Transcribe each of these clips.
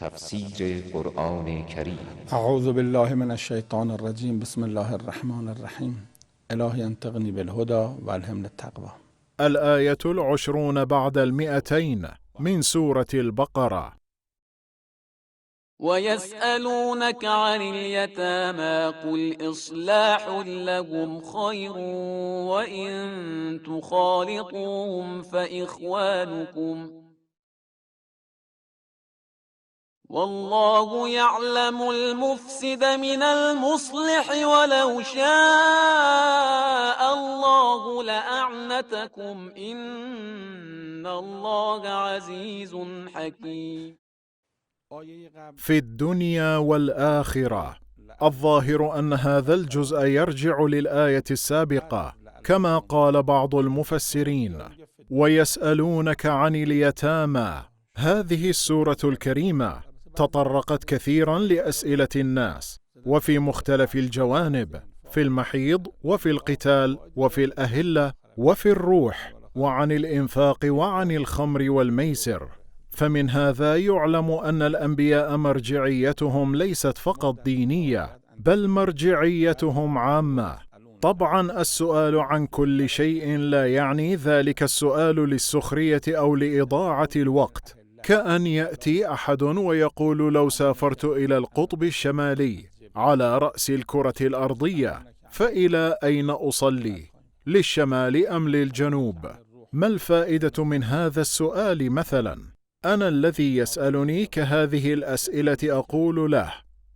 تفسیر قرآن کریم. اعوذ بالله من الشیطان الرجیم. بسم الله الرحمن الرحیم. الهی انطقنی بالهدى والهمنا التقوى. الآية 20 بعد 200 من سورة البقرة. ويسألونك عن اليتامى قل إصلاح لهم خير وإن تخالطوهم فإخوانكم والله يعلم المفسد من المصلح ولو شاء الله لأعنتكم إن الله عزيز حكيم. في الدنيا والآخرة. الظاهر أن هذا الجزء يرجع للآية السابقة، كما قال بعض المفسرين: ويسألونك عن اليتامى. هذه السورة الكريمة تطرقت كثيرا لأسئلة الناس، وفي مختلف الجوانب، في المحيض وفي القتال وفي الأهلة وفي الروح، وعن الإنفاق وعن الخمر والميسر. فمن هذا يعلم أن الأنبياء مرجعيتهم ليست فقط دينية، بل مرجعيتهم عامة. طبعا السؤال عن كل شيء لا يعني ذلك السؤال للسخرية أو لإضاعة الوقت، كأن يأتي أحد ويقول: لو سافرت إلى القطب الشمالي على رأس الكرة الأرضية فإلى أين أصلي؟ للشمال أم للجنوب؟ ما الفائدة من هذا السؤال مثلا؟ أنا الذي يسألني كهذه الأسئلة أقول له: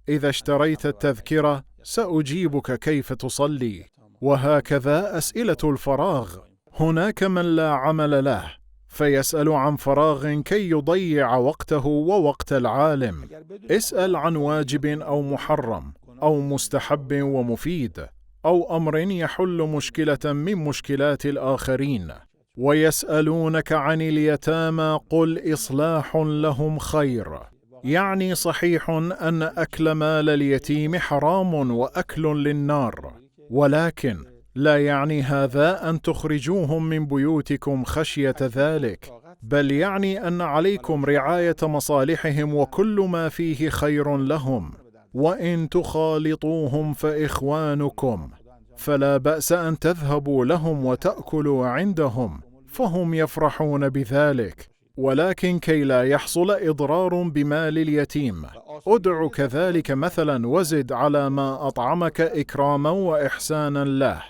إذا اشتريت التذكرة سأجيبك كيف تصلي. وهكذا أسئلة الفراغ. هناك من لا عمل له فيسأل عن فراغ كي يضيع وقته ووقت العالم. اسأل عن واجب أو محرم أو مستحب ومفيد أو أمر يحل مشكلة من مشكلات الآخرين. ويسألونك عن اليتامى قل إصلاح لهم خير. يعني صحيح أن أكل مال اليتيم حرام وأكل للنار، ولكن لا يعني هذا أن تخرجوهم من بيوتكم خشية ذلك، بل يعني أن عليكم رعاية مصالحهم وكل ما فيه خير لهم. وإن تخالطوهم فإخوانكم، فلا بأس أن تذهبوا لهم وتأكلوا عندهم، فهم يفرحون بذلك، ولكن كي لا يحصل إضرار بمال اليتيم ادع كذلك مثلا وزد على ما أطعمك إكراما وإحسانا له.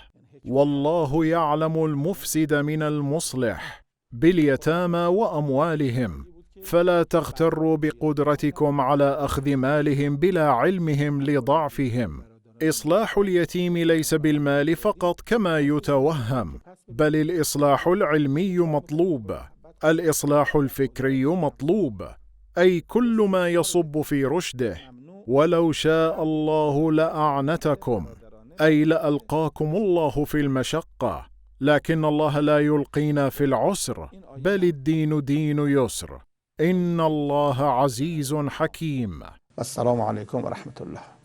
والله يعلم المفسد من المصلح باليتامى وأموالهم، فلا تغتروا بقدرتكم على أخذ مالهم بلا علمهم لضعفهم. إصلاح اليتيم ليس بالمال فقط كما يتوهم، بل الإصلاح العلمي مطلوب، الإصلاح الفكري مطلوب، أي كل ما يصب في رشده. ولو شاء الله لأعنتكم، أي لألقاكم الله في المشقة، لكن الله لا يلقينا في العسر، بل الدين دين يسر. إن الله عزيز حكيم. السلام عليكم ورحمة الله.